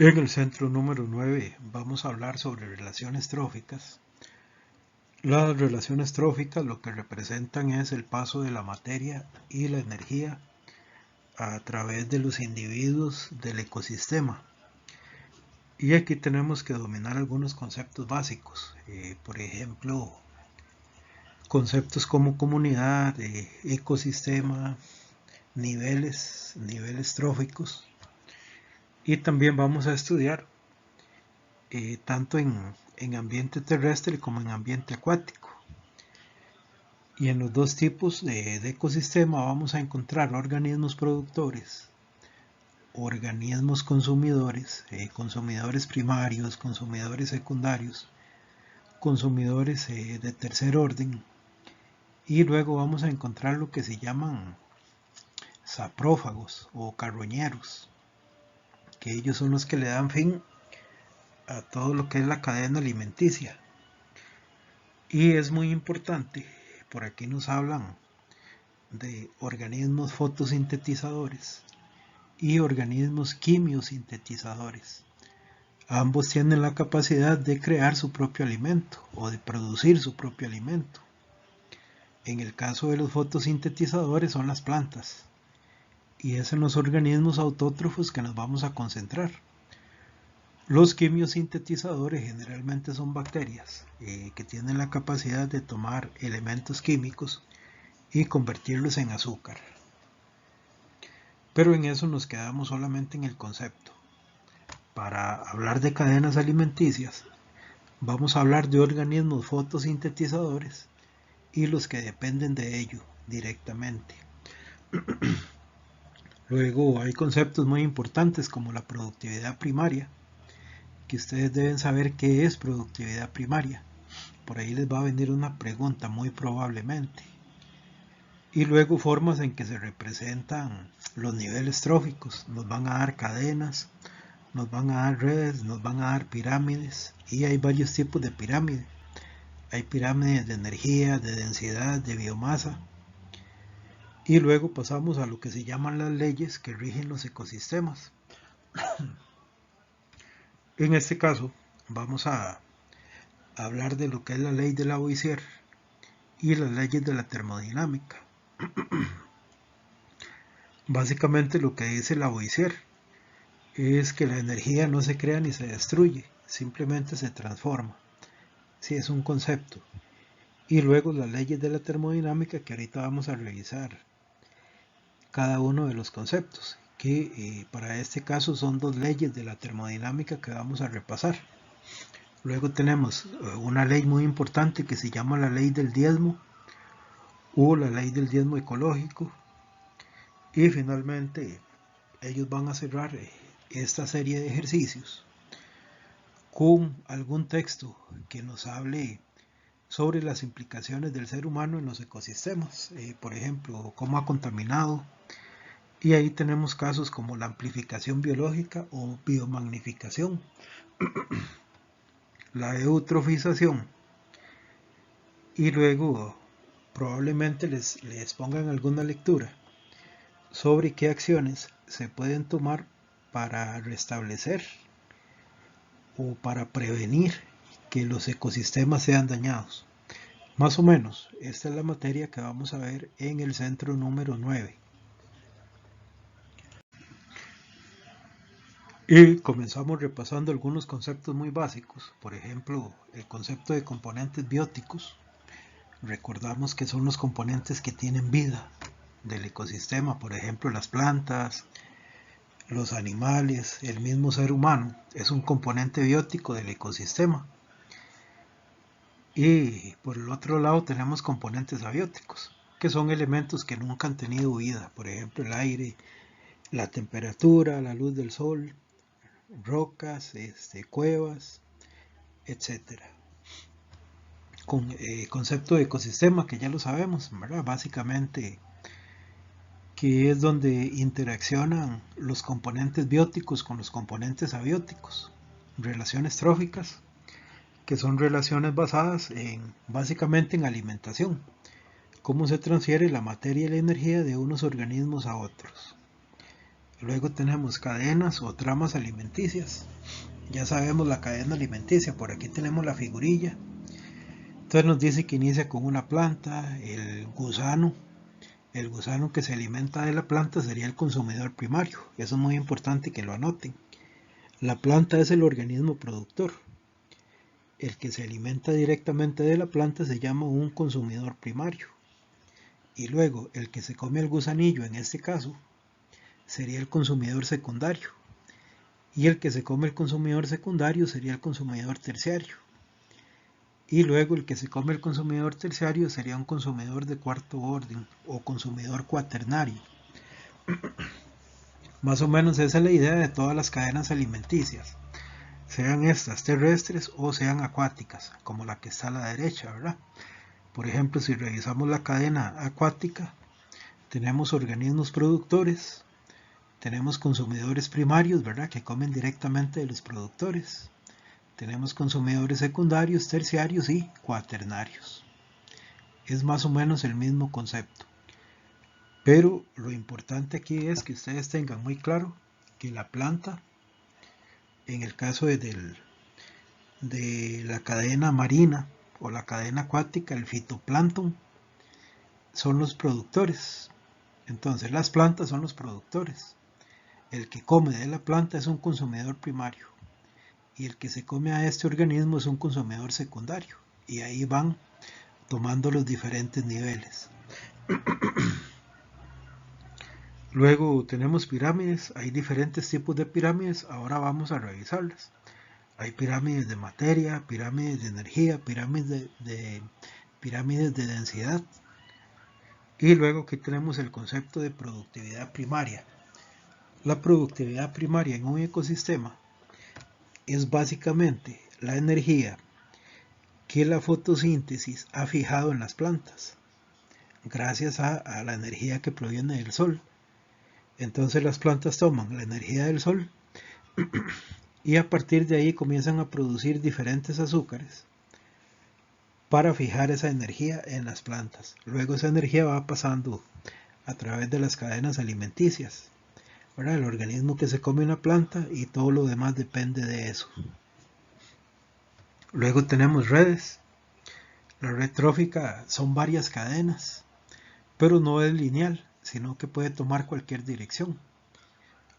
En el centro número 9 vamos a hablar sobre relaciones tróficas. Las relaciones tróficas lo que representan es el paso de la materia y la energía a través de los individuos del ecosistema. Y aquí tenemos que dominar algunos conceptos básicos, por ejemplo, conceptos como comunidad, ecosistema, niveles tróficos. Y también vamos a estudiar tanto en ambiente terrestre como en ambiente acuático. Y en los dos tipos de ecosistema vamos a encontrar organismos productores, organismos consumidores, consumidores primarios, consumidores secundarios, consumidores de tercer orden, y luego vamos a encontrar lo que se llaman saprófagos o carroñeros, que ellos son los que le dan fin a todo lo que es la cadena alimenticia. Y es muy importante, por aquí nos hablan de organismos fotosintetizadores y organismos quimiosintetizadores. Ambos tienen la capacidad de crear su propio alimento o de producir su propio alimento. En el caso de los fotosintetizadores son las plantas, y es en los organismos autótrofos que nos vamos a concentrar. Los quimiosintetizadores generalmente son bacterias que tienen la capacidad de tomar elementos químicos y convertirlos en azúcar. Pero en eso nos quedamos solamente en el concepto. Para hablar de cadenas alimenticias, vamos a hablar de organismos fotosintetizadores y los que dependen de ello directamente. Luego hay conceptos muy importantes como la productividad primaria, que ustedes deben saber qué es productividad primaria. Por ahí les va a venir una pregunta muy probablemente. Y luego formas en que se representan los niveles tróficos. Nos van a dar cadenas, nos van a dar redes, nos van a dar pirámides, y hay varios tipos de pirámides. Hay pirámides de energía, de densidad, de biomasa. Y luego pasamos a lo que se llaman las leyes que rigen los ecosistemas. En este caso vamos a hablar de lo que es la ley de Lavoisier y las leyes de la termodinámica. Básicamente lo que dice Lavoisier es que la energía no se crea ni se destruye, simplemente se transforma. Sí, es un concepto. Y luego las leyes de la termodinámica, que ahorita vamos a revisar cada uno de los conceptos, que para este caso son dos leyes de la termodinámica que vamos a repasar. Luego tenemos una ley muy importante que se llama la ley del diezmo o la ley del diezmo ecológico. Y finalmente ellos van a cerrar esta serie de ejercicios con algún texto que nos hable sobre las implicaciones del ser humano en los ecosistemas, por ejemplo, cómo ha contaminado, y ahí tenemos casos como la amplificación biológica o biomagnificación, la eutrofización, y luego probablemente les pongan alguna lectura sobre qué acciones se pueden tomar para restablecer o para prevenir que los ecosistemas sean dañados. Más o menos, esta es la materia que vamos a ver en el centro número 9. Y comenzamos repasando algunos conceptos muy básicos, por ejemplo, el concepto de componentes bióticos. Recordamos que son los componentes que tienen vida del ecosistema, por ejemplo, las plantas, los animales, el mismo ser humano, es un componente biótico del ecosistema. Y por el otro lado tenemos componentes abióticos, que son elementos que nunca han tenido vida, por ejemplo, el aire, la temperatura, la luz del sol, rocas, cuevas, etcétera. Con concepto de ecosistema, que ya lo sabemos, ¿verdad? Básicamente, que es donde interaccionan los componentes bióticos con los componentes abióticos. Relaciones tróficas, que son relaciones basadas básicamente en alimentación, cómo se transfiere la materia y la energía de unos organismos a otros. Luego tenemos cadenas o tramas alimenticias. Ya sabemos la cadena alimenticia, por aquí tenemos la figurilla. Entonces nos dice que inicia con una planta, el gusano que se alimenta de la planta sería el consumidor primario. Eso es muy importante que lo anoten. La planta es el organismo productor. El que se alimenta directamente de la planta se llama un consumidor primario. Y luego el que se come el gusanillo, en este caso, sería el consumidor secundario. Y el que se come el consumidor secundario sería el consumidor terciario. Y luego el que se come el consumidor terciario sería un consumidor de cuarto orden o consumidor cuaternario. Más o menos esa es la idea de todas las cadenas alimenticias, sean estas terrestres o sean acuáticas, como la que está a la derecha, ¿verdad? Por ejemplo, si revisamos la cadena acuática, tenemos organismos productores, tenemos consumidores primarios, ¿verdad?, que comen directamente de los productores. Tenemos consumidores secundarios, terciarios y cuaternarios. Es más o menos el mismo concepto. Pero lo importante aquí es que ustedes tengan muy claro que la planta, en el caso de la cadena marina o la cadena acuática, el fitoplancton, son los productores. Entonces las plantas son los productores. El que come de la planta es un consumidor primario y el que se come a este organismo es un consumidor secundario. Y ahí van tomando los diferentes niveles. Luego tenemos pirámides, hay diferentes tipos de pirámides, ahora vamos a revisarlas. Hay pirámides de materia, pirámides de energía, pirámides de densidad. Y luego aquí tenemos el concepto de productividad primaria. La productividad primaria en un ecosistema es básicamente la energía que la fotosíntesis ha fijado en las plantas, gracias a la energía que proviene del sol. Entonces las plantas toman la energía del sol y a partir de ahí comienzan a producir diferentes azúcares para fijar esa energía en las plantas. Luego esa energía va pasando a través de las cadenas alimenticias, ¿verdad?, el organismo que se come una planta y todo lo demás depende de eso. Luego tenemos redes. La red trófica son varias cadenas, pero no es lineal, sino que puede tomar cualquier dirección.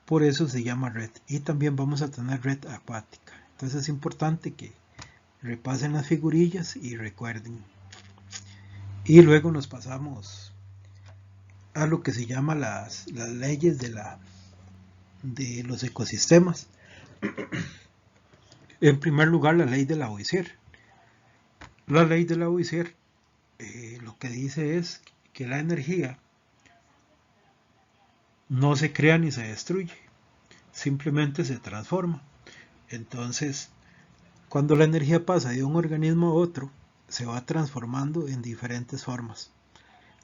Por eso se llama red. Y también vamos a tener red acuática. Entonces es importante que repasen las figurillas y recuerden. Y luego nos pasamos a lo que se llama las leyes de los ecosistemas. En primer lugar, la ley de Lavoisier. La ley de Lavoisier lo que dice es que la energía no se crea ni se destruye, simplemente se transforma. Entonces, cuando la energía pasa de un organismo a otro, se va transformando en diferentes formas.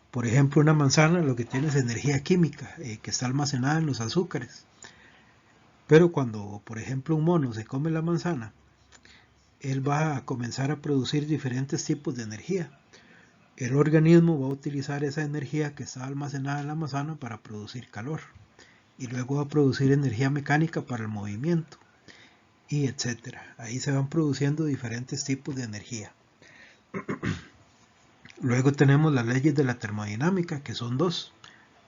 Por ejemplo, una manzana lo que tiene es energía química, que está almacenada en los azúcares. Pero cuando, por ejemplo, un mono se come la manzana, él va a comenzar a producir diferentes tipos de energía. El organismo va a utilizar esa energía que está almacenada en la manzana para producir calor. Y luego va a producir energía mecánica para el movimiento. Y etcétera. Ahí se van produciendo diferentes tipos de energía. Luego tenemos las leyes de la termodinámica, que son dos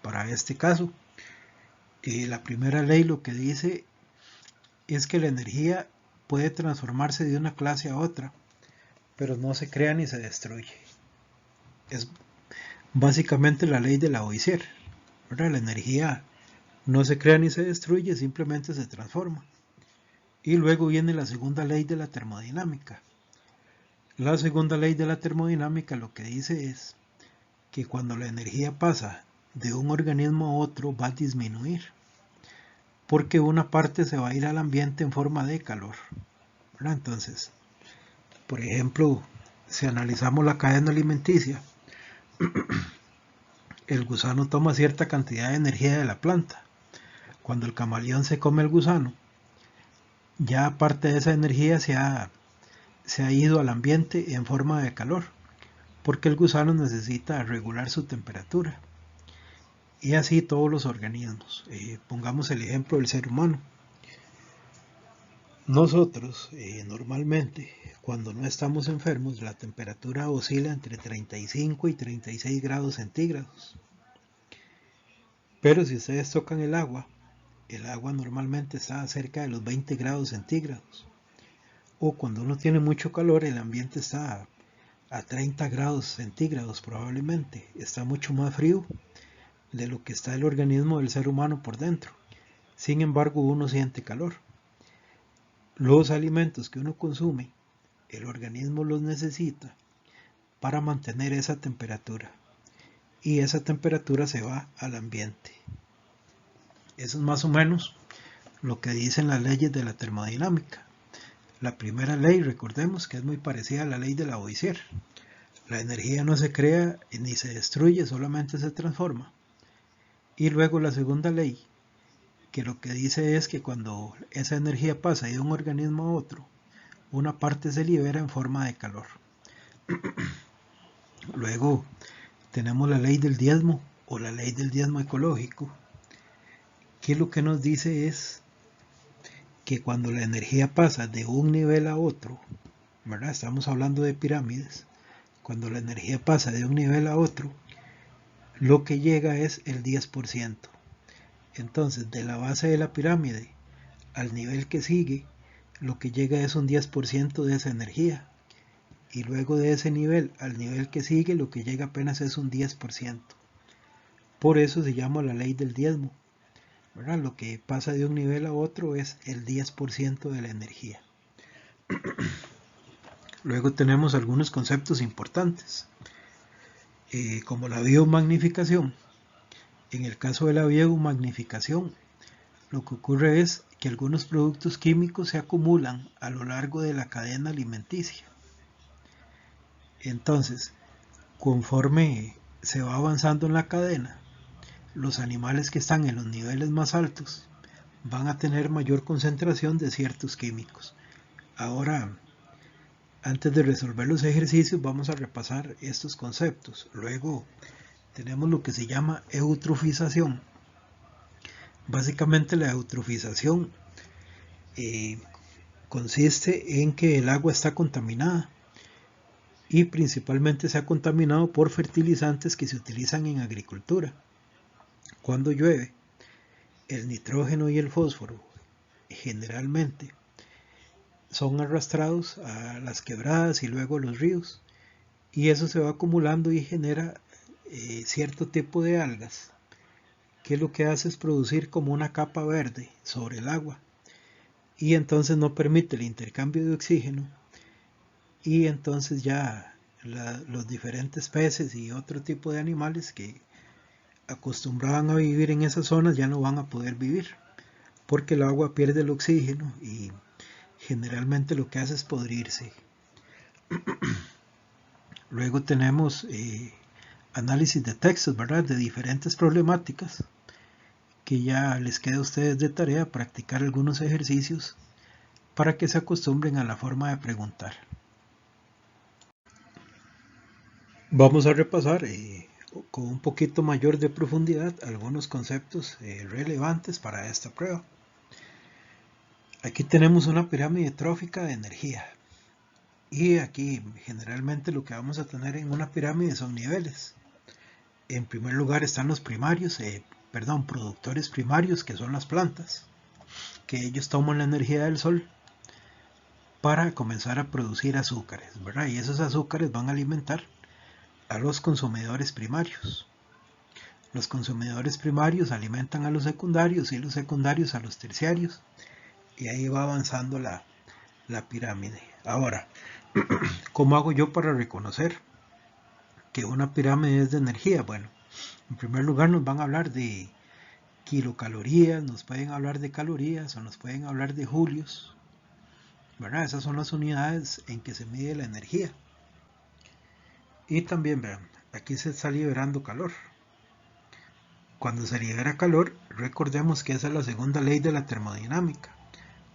para este caso. La primera ley lo que dice es que la energía puede transformarse de una clase a otra, pero no se crea ni se destruye. Es básicamente la ley de Lavoisier, ¿verdad? La energía no se crea ni se destruye, simplemente se transforma. Y luego viene la segunda ley de la termodinámica. La segunda ley de la termodinámica lo que dice es que cuando la energía pasa de un organismo a otro va a disminuir, porque una parte se va a ir al ambiente en forma de calor, ¿verdad? Entonces, por ejemplo, si analizamos la cadena alimenticia, el gusano toma cierta cantidad de energía de la planta. Cuando el camaleón se come el gusano, ya parte de esa energía se ha ido al ambiente en forma de calor, porque el gusano necesita regular su temperatura. Y así todos los organismos. Pongamos el ejemplo del ser humano. Nosotros normalmente cuando no estamos enfermos la temperatura oscila entre 35 y 36 grados centígrados. Pero si ustedes tocan el agua normalmente está cerca de los 20 grados centígrados. O cuando uno tiene mucho calor el ambiente está a 30 grados centígrados probablemente. Está mucho más frío de lo que está el organismo del ser humano por dentro. Sin embargo uno siente calor. Los alimentos que uno consume, el organismo los necesita para mantener esa temperatura y esa temperatura se va al ambiente. Eso es más o menos lo que dicen las leyes de la termodinámica. La primera ley, recordemos que es muy parecida a la ley de Lavoisier. La energía no se crea ni se destruye, solamente se transforma. Y luego la segunda ley, que lo que dice es que cuando esa energía pasa de un organismo a otro, una parte se libera en forma de calor. Luego tenemos la ley del diezmo o la ley del diezmo ecológico, que lo que nos dice es que cuando la energía pasa de un nivel a otro, ¿verdad? Estamos hablando de pirámides, cuando la energía pasa de un nivel a otro, lo que llega es el 10%. Entonces, de la base de la pirámide al nivel que sigue, lo que llega es un 10% de esa energía. Y luego de ese nivel al nivel que sigue, lo que llega apenas es un 10%. Por eso se llama la ley del diezmo, ¿verdad? Lo que pasa de un nivel a otro es el 10% de la energía. Luego tenemos algunos conceptos importantes, como la biomagnificación. En el caso de la biomagnificación, lo que ocurre es que algunos productos químicos se acumulan a lo largo de la cadena alimenticia. Entonces, conforme se va avanzando en la cadena, los animales que están en los niveles más altos van a tener mayor concentración de ciertos químicos. Ahora, antes de resolver los ejercicios, vamos a repasar estos conceptos. Luego tenemos lo que se llama eutrofización. Básicamente la eutrofización consiste en que el agua está contaminada y principalmente se ha contaminado por fertilizantes que se utilizan en agricultura. Cuando llueve, el nitrógeno y el fósforo generalmente son arrastrados a las quebradas y luego a los ríos, y eso se va acumulando y genera cierto tipo de algas, que lo que hace es producir como una capa verde sobre el agua, y entonces no permite el intercambio de oxígeno, y entonces ya los diferentes peces y otro tipo de animales que acostumbraban a vivir en esas zonas ya no van a poder vivir, porque el agua pierde el oxígeno y generalmente lo que hace es podrirse. Luego tenemos análisis de textos, ¿verdad? De diferentes problemáticas, que ya les queda a ustedes de tarea practicar algunos ejercicios para que se acostumbren a la forma de preguntar. Vamos a repasar con un poquito mayor de profundidad algunos conceptos relevantes para esta prueba. Aquí tenemos una pirámide trófica de energía. Y aquí generalmente lo que vamos a tener en una pirámide son niveles. En primer lugar están los primarios, productores primarios, que son las plantas, que ellos toman la energía del sol para comenzar a producir azúcares, ¿verdad? Y esos azúcares van a alimentar a los consumidores primarios. Los consumidores primarios alimentan a los secundarios y los secundarios a los terciarios, y ahí va avanzando la pirámide. Ahora, ¿cómo hago yo para reconocer que una pirámide es de energía? Bueno, en primer lugar nos van a hablar de kilocalorías, nos pueden hablar de calorías o nos pueden hablar de julios, ¿verdad? Esas son las unidades en que se mide la energía. Y también vean, aquí se está liberando calor. Cuando se libera calor, recordemos que esa es la segunda ley de la termodinámica.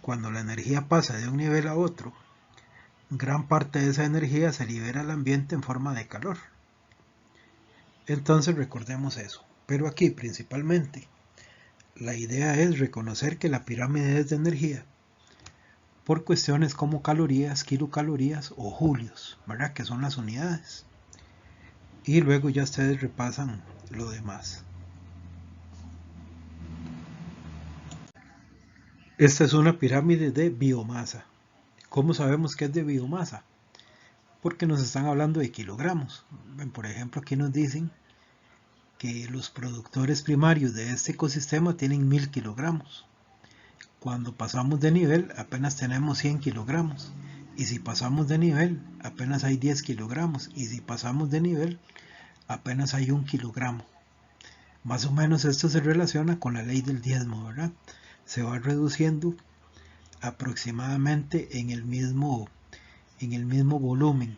Cuando la energía pasa de un nivel a otro, gran parte de esa energía se libera al ambiente en forma de calor. Entonces recordemos eso. Pero aquí principalmente la idea es reconocer que la pirámide es de energía por cuestiones como calorías, kilocalorías o julios, ¿verdad? Que son las unidades. Y luego ya ustedes repasan lo demás. Esta es una pirámide de biomasa. ¿Cómo sabemos que es de biomasa? Porque nos están hablando de kilogramos. Por ejemplo, aquí nos dicen que los productores primarios de este ecosistema tienen 1000 kilogramos. Cuando pasamos de nivel apenas tenemos 100 kilogramos. Y si pasamos de nivel apenas hay 10 kilogramos. Y si pasamos de nivel apenas hay 1 kilogramo. Más o menos esto se relaciona con la ley del diezmo, ¿verdad? Se va reduciendo aproximadamente en el mismo volumen.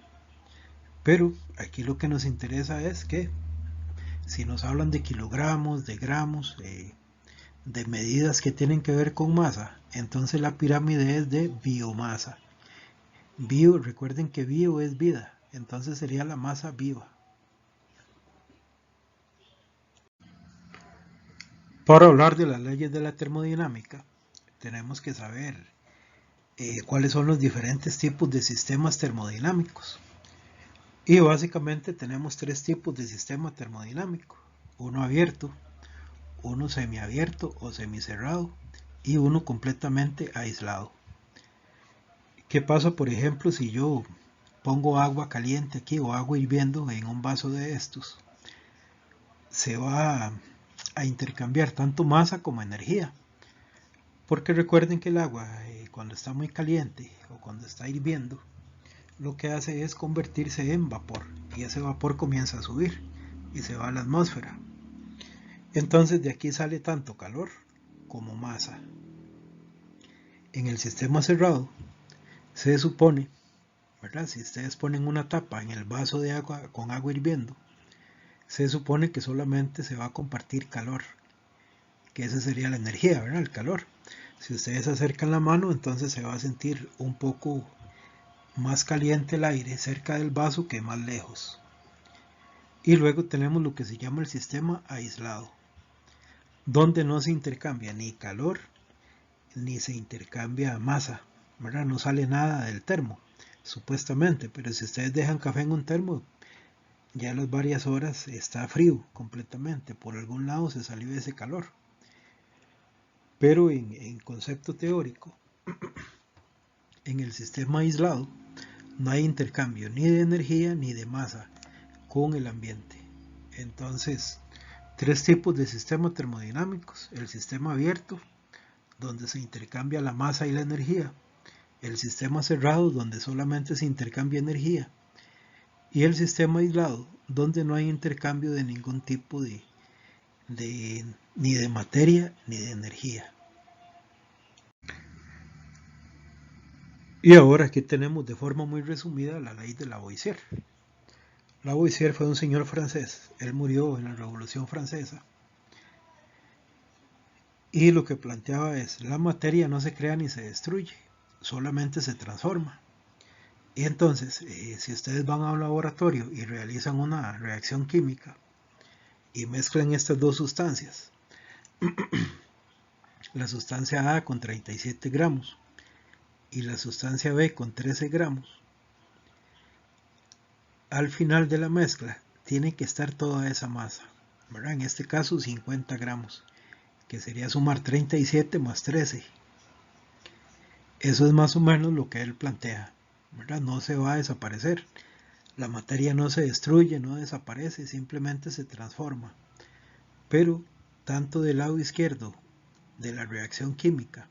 Pero aquí lo que nos interesa es que si nos hablan de kilogramos, de gramos, de medidas que tienen que ver con masa, entonces la pirámide es de biomasa. Bio, recuerden que bio es vida, entonces sería la masa viva. Para hablar de las leyes de la termodinámica, tenemos que saber cuáles son los diferentes tipos de sistemas termodinámicos. Y básicamente tenemos tres tipos de sistema termodinámico: uno abierto, uno semiabierto o semicerrado y uno completamente aislado. ¿Qué pasa, por ejemplo, si yo pongo agua caliente aquí o agua hirviendo en un vaso de estos? Se va a intercambiar tanto masa como energía, porque recuerden que el agua cuando está muy caliente o cuando está hirviendo lo que hace es convertirse en vapor, y ese vapor comienza a subir y se va a la atmósfera. Entonces de aquí sale tanto calor como masa. En el sistema cerrado se supone, ¿verdad? Si ustedes ponen una tapa en el vaso de agua con agua hirviendo, se supone que solamente se va a compartir calor, que esa sería la energía, ¿verdad? El calor. Si ustedes acercan la mano, entonces se va a sentir un poco más caliente el aire cerca del vaso que más lejos. Y luego tenemos lo que se llama el sistema aislado, donde no se intercambia ni calor ni se intercambia masa, ¿verdad? No sale nada del termo, supuestamente, pero si ustedes dejan café en un termo, ya a las varias horas está frío completamente, por algún lado se salió ese calor. Pero en concepto teórico, en el sistema aislado, no hay intercambio ni de energía ni de masa con el ambiente. Entonces, tres tipos de sistemas termodinámicos: el sistema abierto, donde se intercambia la masa y la energía; el sistema cerrado, donde solamente se intercambia energía; y el sistema aislado, donde no hay intercambio de ningún tipo ni de materia ni de energía. Y ahora aquí tenemos de forma muy resumida la ley de Lavoisier. Lavoisier fue un señor francés, él murió en la Revolución Francesa, y lo que planteaba es: la materia no se crea ni se destruye, solamente se transforma. Y entonces, si ustedes van a un laboratorio y realizan una reacción química y mezclan estas dos sustancias, la sustancia A con 37 gramos y la sustancia B con 13 gramos, al final de la mezcla tiene que estar toda esa masa, ¿verdad? En este caso 50 gramos, que sería sumar 37 más 13. Eso es más o menos lo que él plantea, ¿verdad? No se va a desaparecer. La materia no se destruye, no desaparece, simplemente se transforma. Pero tanto del lado izquierdo de la reacción química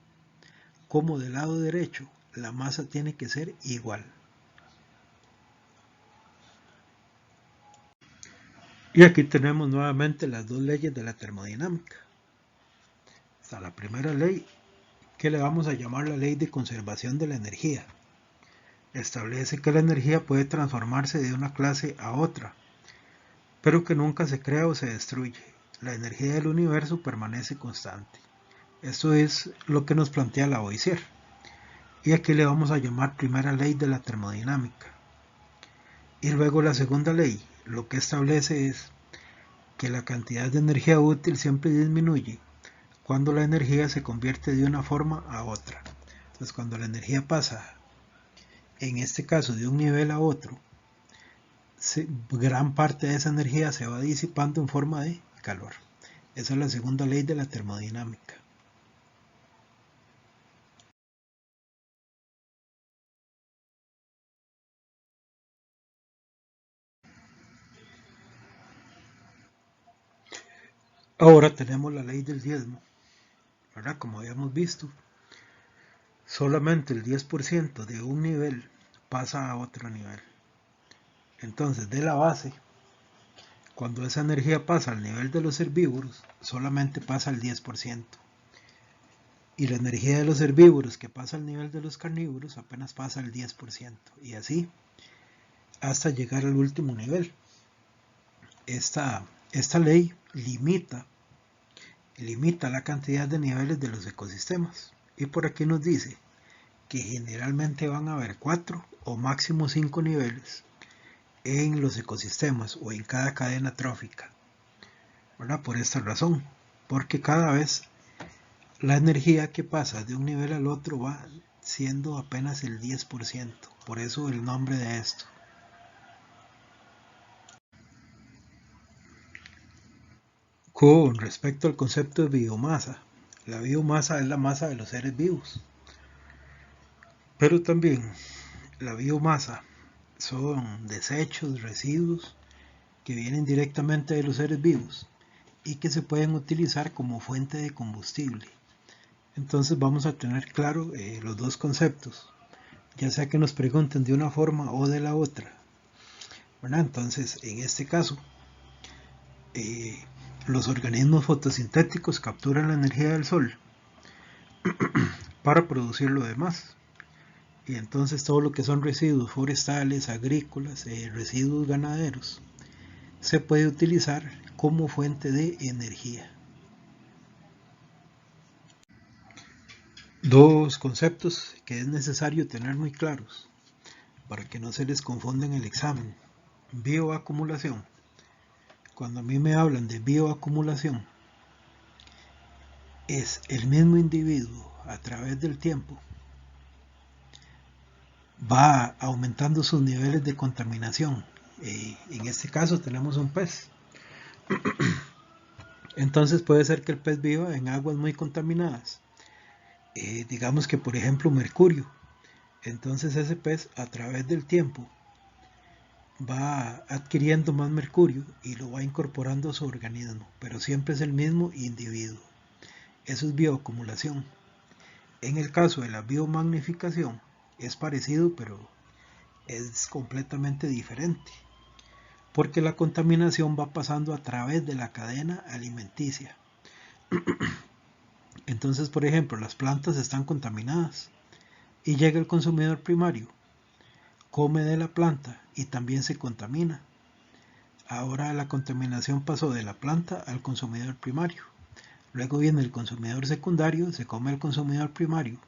como del lado derecho, la masa tiene que ser igual. Y aquí tenemos nuevamente las dos leyes de la termodinámica. Está la primera ley, que le vamos a llamar la ley de conservación de la energía. Establece que la energía puede transformarse de una clase a otra, pero que nunca se crea o se destruye. La energía del universo permanece constante. Esto es lo que nos plantea Lavoisier. Y aquí le vamos a llamar primera ley de la termodinámica. Y luego la segunda ley, lo que establece es que la cantidad de energía útil siempre disminuye cuando la energía se convierte de una forma a otra. Entonces, cuando la energía pasa, en este caso, de un nivel a otro, gran parte de esa energía se va disipando en forma de calor. Esa es la segunda ley de la termodinámica. Ahora tenemos la ley del diezmo, ¿verdad? Como habíamos visto, solamente el 10% de un nivel pasa a otro nivel. Entonces, de la base, cuando esa energía pasa al nivel de los herbívoros, solamente pasa el 10%. Y la energía de los herbívoros que pasa al nivel de los carnívoros apenas pasa el 10%. Y así hasta llegar al último nivel. Esta ley limita la cantidad de niveles de los ecosistemas. Y por aquí nos dice que generalmente van a haber 4 o máximo 5 niveles en los ecosistemas o en cada cadena trófica, ¿verdad? Por esta razón, porque cada vez la energía que pasa de un nivel al otro va siendo apenas el 10%, por eso el nombre de esto. Con respecto al concepto de biomasa, la biomasa es la masa de los seres vivos, pero también la biomasa son desechos, residuos que vienen directamente de los seres vivos y que se pueden utilizar como fuente de combustible. Entonces vamos a tener claro los dos conceptos, ya sea que nos pregunten de una forma o de la otra, ¿verdad? Entonces, en este caso, los organismos fotosintéticos capturan la energía del sol para producir lo demás. Y entonces todo lo que son residuos forestales, agrícolas, residuos ganaderos, se puede utilizar como fuente de energía. Dos conceptos que es necesario tener muy claros para que no se les confunda en el examen. Bioacumulación. Cuando a mí me hablan de bioacumulación, es el mismo individuo a través del tiempo va aumentando sus niveles de contaminación. En este caso tenemos un pez. Entonces puede ser que el pez viva en aguas muy contaminadas. Digamos que por ejemplo mercurio. Entonces ese pez a través del tiempo va adquiriendo más mercurio y lo va incorporando a su organismo, pero siempre es el mismo individuo. Eso es bioacumulación. En el caso de la biomagnificación es parecido, pero es completamente diferente, porque la contaminación va pasando a través de la cadena alimenticia. Entonces, por ejemplo, las plantas están contaminadas y llega el consumidor primario, come de la planta y también se contamina. Ahora la contaminación pasó de la planta al consumidor primario. Luego viene el consumidor secundario, se come el consumidor primario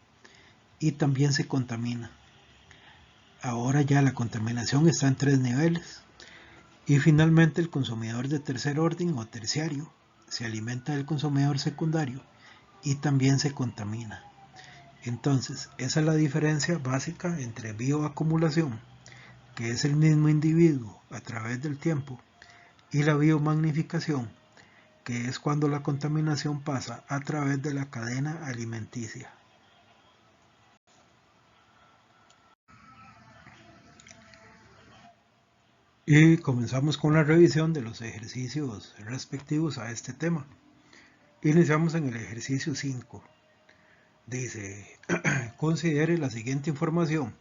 y también se contamina. Ahora ya la contaminación está en 3 niveles. Y finalmente el consumidor de tercer orden o terciario se alimenta del consumidor secundario y también se contamina. Entonces, esa es la diferencia básica entre bioacumulación, que es el mismo individuo a través del tiempo, y la biomagnificación, que es cuando la contaminación pasa a través de la cadena alimenticia. Y comenzamos con la revisión de los ejercicios respectivos a este tema. Iniciamos en el ejercicio 5. Dice, considere la siguiente información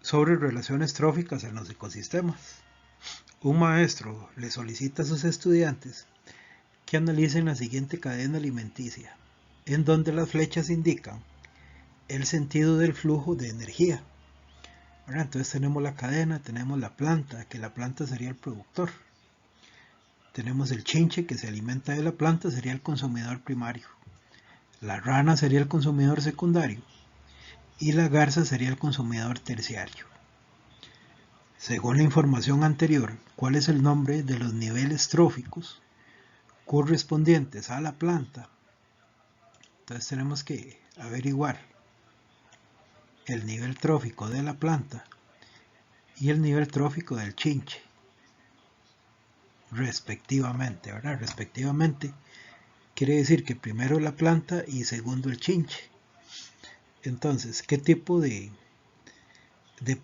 sobre relaciones tróficas en los ecosistemas. Un maestro le solicita a sus estudiantes que analicen la siguiente cadena alimenticia, en donde las flechas indican el sentido del flujo de energía. Ahora, entonces tenemos la cadena, tenemos la planta, que la planta sería el productor. Tenemos el chinche que se alimenta de la planta, sería el consumidor primario. La rana sería el consumidor secundario y la garza sería el consumidor terciario. Según la información anterior, ¿cuál es el nombre de los niveles tróficos correspondientes a la planta. Entonces tenemos que averiguar el nivel trófico de la planta y el nivel trófico del chinche, respectivamente, ¿verdad? Respectivamente quiere decir que primero la planta y segundo el chinche. Entonces, ¿qué tipo de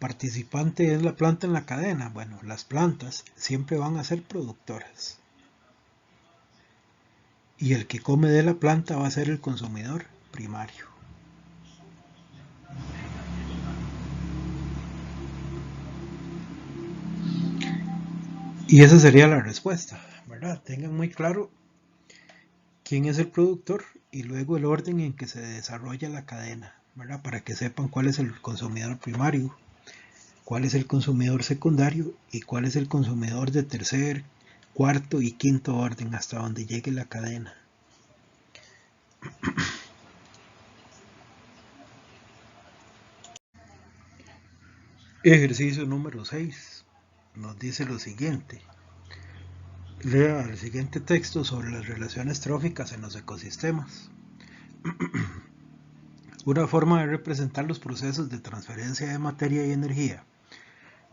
participante es la planta en la cadena? Bueno, las plantas siempre van a ser productoras. Y el que come de la planta va a ser el consumidor primario. Y esa sería la respuesta, ¿verdad? Tengan muy claro quién es el productor y luego el orden en que se desarrolla la cadena, ¿verdad? Para que sepan cuál es el consumidor primario, cuál es el consumidor secundario y cuál es el consumidor de tercer, cuarto y quinto orden hasta donde llegue la cadena. Ejercicio número 6 nos dice lo siguiente. Lea el siguiente texto sobre las relaciones tróficas en los ecosistemas. Una forma de representar los procesos de transferencia de materia y energía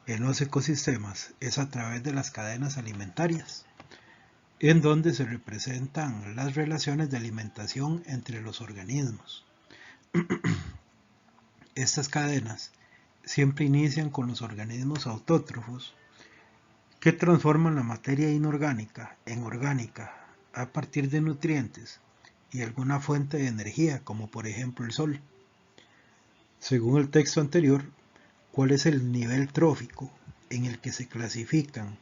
en los ecosistemas es a través de las cadenas alimentarias, en donde se representan las relaciones de alimentación entre los organismos. Estas cadenas siempre inician con los organismos autótrofos que transforman la materia inorgánica en orgánica a partir de nutrientes y alguna fuente de energía, como por ejemplo el sol. Según el texto anterior, ¿cuál es el nivel trófico en el que se clasifican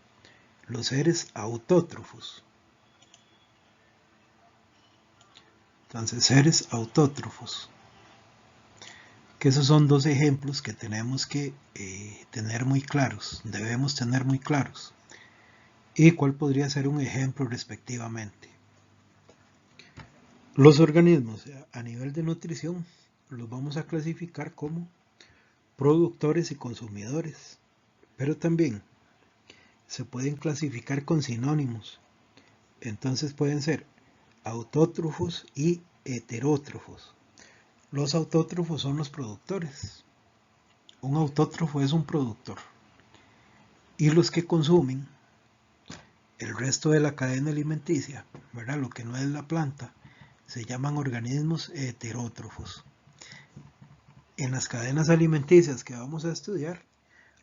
los seres autótrofos? Entonces, seres autótrofos, que esos son dos ejemplos que tenemos que tener muy claros, debemos tener muy claros. ¿Y cuál podría ser un ejemplo respectivamente? Los organismos a nivel de nutrición los vamos a clasificar como productores y consumidores, pero también se pueden clasificar con sinónimos. Entonces pueden ser autótrofos y heterótrofos. Los autótrofos son los productores. Un autótrofo es un productor. Y los que consumen el resto de la cadena alimenticia, ¿verdad? Lo que no es la planta, se llaman organismos heterótrofos. En las cadenas alimenticias que vamos a estudiar,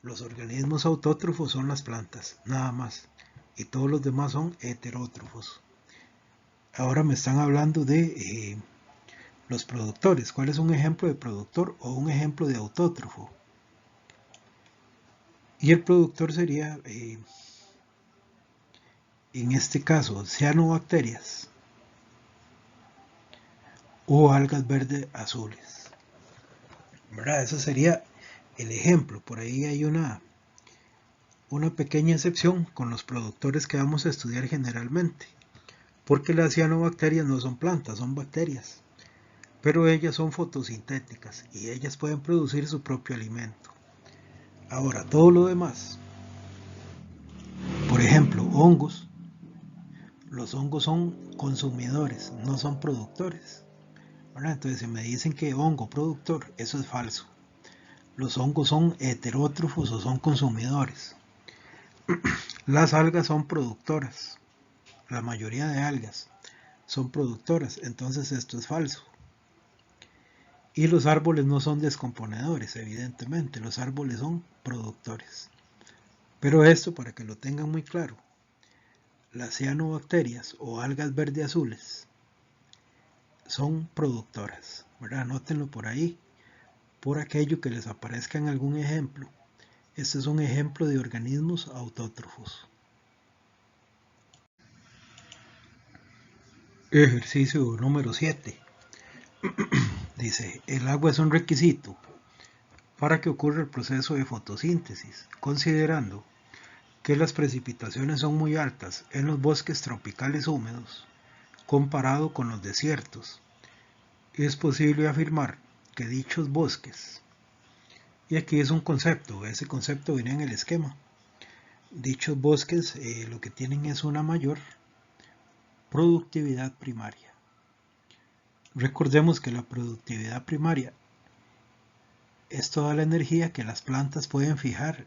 los organismos autótrofos son las plantas, nada más. Y todos los demás son heterótrofos. Ahora me están hablando de los productores. ¿Cuál es un ejemplo de productor o un ejemplo de autótrofo? Y el productor sería, en este caso, cianobacterias o algas verdes azules. ¿Verdad? Eso sería el ejemplo. Por ahí hay una pequeña excepción con los productores que vamos a estudiar generalmente. Porque las cianobacterias no son plantas, son bacterias. Pero ellas son fotosintéticas y ellas pueden producir su propio alimento. Ahora, todo lo demás, por ejemplo, hongos, los hongos son consumidores, no son productores. ¿Verdad? Entonces, si me dicen que hongo productor, eso es falso. Los hongos son heterótrofos o son consumidores. Las algas son productoras. La mayoría de algas son productoras, entonces esto es falso. Y los árboles no son descomponedores, evidentemente, los árboles son productores. Pero esto, para que lo tengan muy claro, las cianobacterias o algas verde azules son productoras, ¿verdad? Anótenlo por ahí, por aquello que les aparezca en algún ejemplo. Este es un ejemplo de organismos autótrofos. Ejercicio número 7. Dice, el agua es un requisito para que ocurra el proceso de fotosíntesis, considerando que las precipitaciones son muy altas en los bosques tropicales húmedos comparado con los desiertos. Es posible afirmar que dichos bosques, y aquí es un concepto, ese concepto viene en el esquema, dichos bosques lo que tienen es una mayor productividad primaria. Recordemos que la productividad primaria es toda la energía que las plantas pueden fijar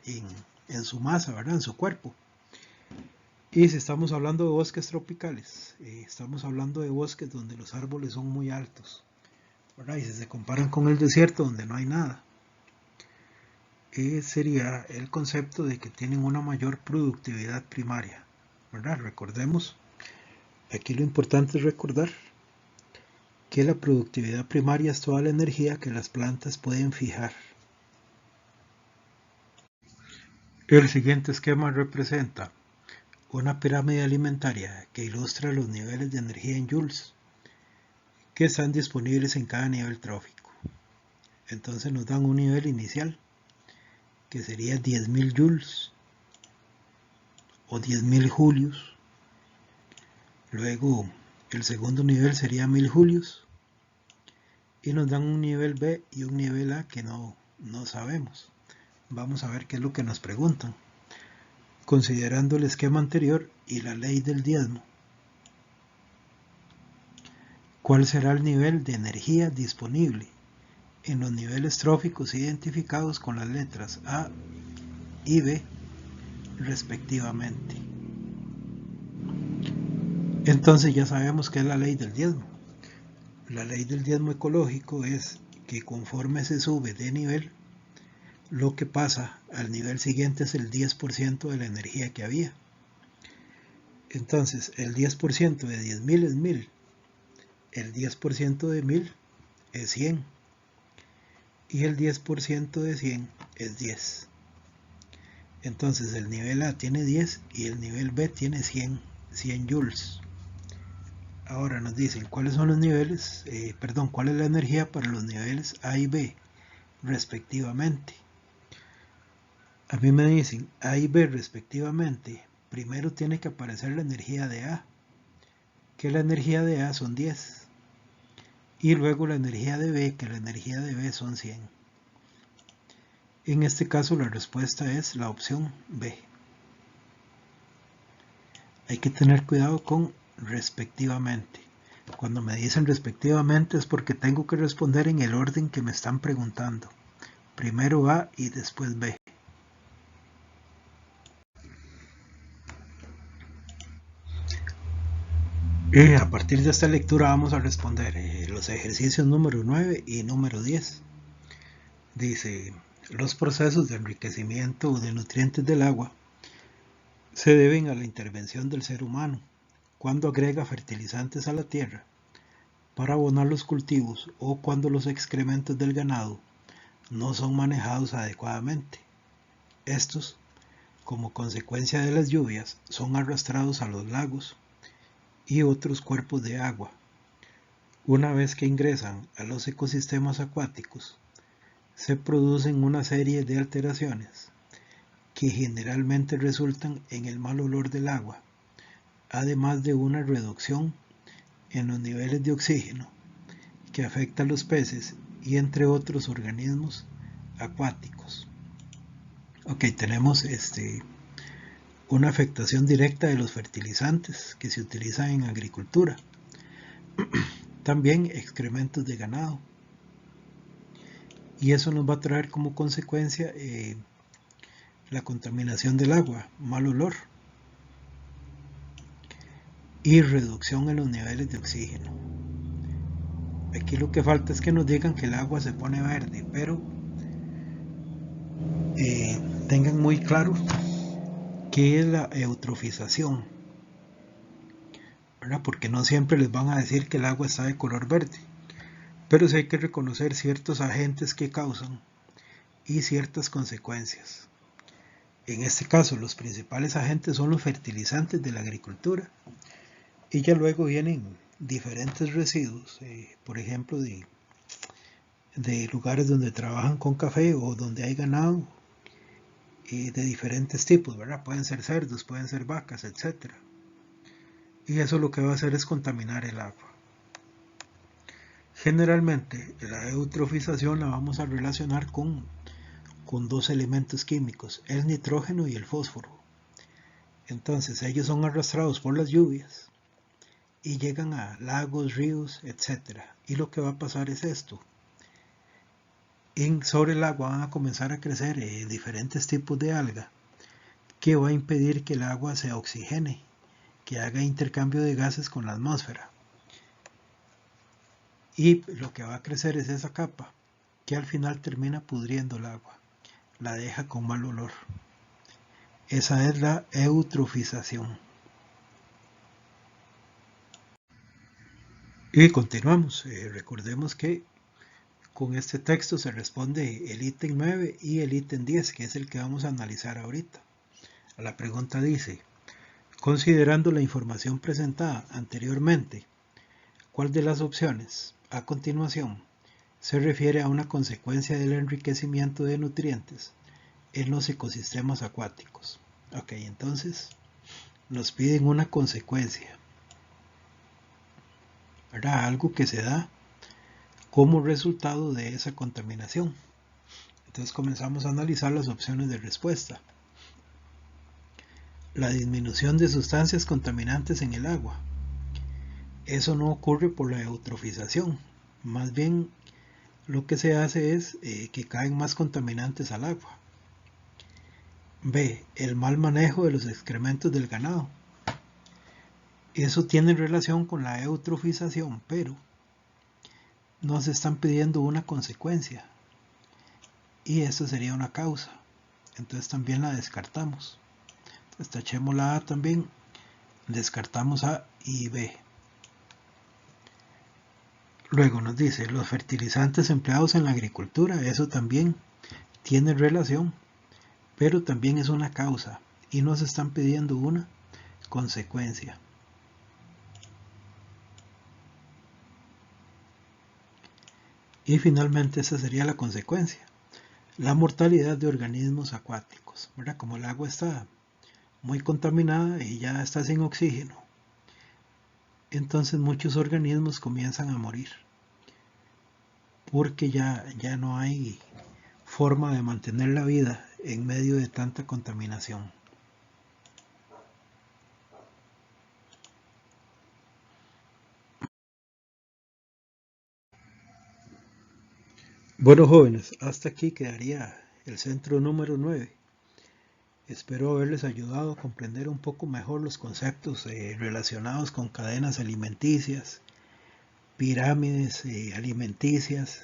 en su masa, ¿verdad? En su cuerpo. Y si estamos hablando de bosques tropicales, estamos hablando de bosques donde los árboles son muy altos, ¿verdad? Y si se comparan con el desierto donde no hay nada, sería el concepto de que tienen una mayor productividad primaria, ¿verdad? Recordemos, aquí lo importante es recordar que la productividad primaria es toda la energía que las plantas pueden fijar. El siguiente esquema representa una pirámide alimentaria que ilustra los niveles de energía en joules que están disponibles en cada nivel trófico. Entonces nos dan un nivel inicial que sería 10.000 joules o 10.000 julios. Luego el segundo nivel sería 1000 julios y nos dan un nivel B y un nivel A que no sabemos. Vamos a ver qué es lo que nos preguntan. Considerando el esquema anterior y la ley del diezmo, ¿cuál será el nivel de energía disponible en los niveles tróficos identificados con las letras A y B respectivamente? Entonces ya sabemos qué es la ley del diezmo. La ley del diezmo ecológico es que conforme se sube de nivel, lo que pasa al nivel siguiente es el 10% de la energía que había. Entonces el 10% de 10.000 es 1000. El 10% de 1000 es 100. Y el 10% de 100 es 10. Entonces el nivel A tiene 10 y el nivel B tiene 100 joules. Ahora nos dicen cuáles son los niveles, cuál es la energía para los niveles A y B respectivamente. A mí me dicen A y B respectivamente. Primero tiene que aparecer la energía de A, que la energía de A son 10. Y luego la energía de B, que la energía de B son 100. En este caso la respuesta es la opción B. Hay que tener cuidado con respectivamente. Cuando me dicen respectivamente es porque tengo que responder en el orden que me están preguntando. Primero A y después B. A partir de esta lectura vamos a responder los ejercicios número 9 y número 10. Dice, los procesos de enriquecimiento de nutrientes del agua se deben a la intervención del ser humano cuando agrega fertilizantes a la tierra para abonar los cultivos o cuando los excrementos del ganado no son manejados adecuadamente. Estos, como consecuencia de las lluvias, son arrastrados a los lagos y otros cuerpos de agua. Una vez que ingresan a los ecosistemas acuáticos, se producen una serie de alteraciones que generalmente resultan en el mal olor del agua, además de una reducción en los niveles de oxígeno que afecta a los peces y entre otros organismos acuáticos. Ok, tenemos una afectación directa de los fertilizantes que se utilizan en agricultura. También excrementos de ganado. Y eso nos va a traer como consecuencia la contaminación del agua, mal olor y reducción en los niveles de oxígeno. Aquí lo que falta es que nos digan que el agua se pone verde, pero tengan muy claro qué es la eutrofización, ¿verdad? Porque no siempre les van a decir que el agua está de color verde, pero sí hay que reconocer ciertos agentes que causan y ciertas consecuencias. En este caso, los principales agentes son los fertilizantes de la agricultura y ya luego vienen diferentes residuos, por ejemplo, de lugares donde trabajan con café o donde hay ganado de diferentes tipos, ¿verdad? Pueden ser cerdos, pueden ser vacas, etc. Y eso lo que va a hacer es contaminar el agua. Generalmente la eutrofización la vamos a relacionar con dos elementos químicos, el nitrógeno y el fósforo. Entonces ellos son arrastrados por las lluvias y llegan a lagos, ríos, etc. Y lo que va a pasar es esto. Sobre el agua van a comenzar a crecer diferentes tipos de alga que va a impedir que el agua se oxigene, que haga intercambio de gases con la atmósfera. Y lo que va a crecer es esa capa, que al final termina pudriendo el agua, la deja con mal olor. Esa es la eutrofización. Y continuamos. Recordemos que con este texto se responde el ítem 9 y el ítem 10, que es el que vamos a analizar ahorita. La pregunta dice, considerando la información presentada anteriormente, ¿cuál de las opciones a continuación se refiere a una consecuencia del enriquecimiento de nutrientes en los ecosistemas acuáticos? Ok, entonces nos piden una consecuencia, ¿verdad? Algo que se da como resultado de esa contaminación. Entonces comenzamos a analizar las opciones de respuesta. La disminución de sustancias contaminantes en el agua. Eso no ocurre por la eutrofización. Más bien lo que se hace es que caen más contaminantes al agua. B. El mal manejo de los excrementos del ganado. Eso tiene relación con la eutrofización, pero nos están pidiendo una consecuencia. Y eso sería una causa. Entonces también la descartamos. Entonces tachemos la A también. Descartamos A y B. Luego nos dice, los fertilizantes empleados en la agricultura, eso también tiene relación, pero también es una causa y nos están pidiendo una consecuencia. Y finalmente esa sería la consecuencia, la mortalidad de organismos acuáticos, ¿verdad? Como el agua está muy contaminada y ya está sin oxígeno, entonces muchos organismos comienzan a morir, porque ya no hay forma de mantener la vida en medio de tanta contaminación. Bueno, jóvenes, hasta aquí quedaría el centro número 9. Espero haberles ayudado a comprender un poco mejor los conceptos relacionados con cadenas alimenticias, pirámides alimenticias,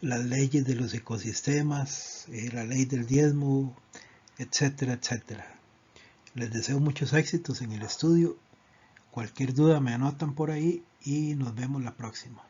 las leyes de los ecosistemas, la ley del diezmo, etcétera, etcétera. Les deseo muchos éxitos en el estudio. Cualquier duda me anotan por ahí y nos vemos la próxima.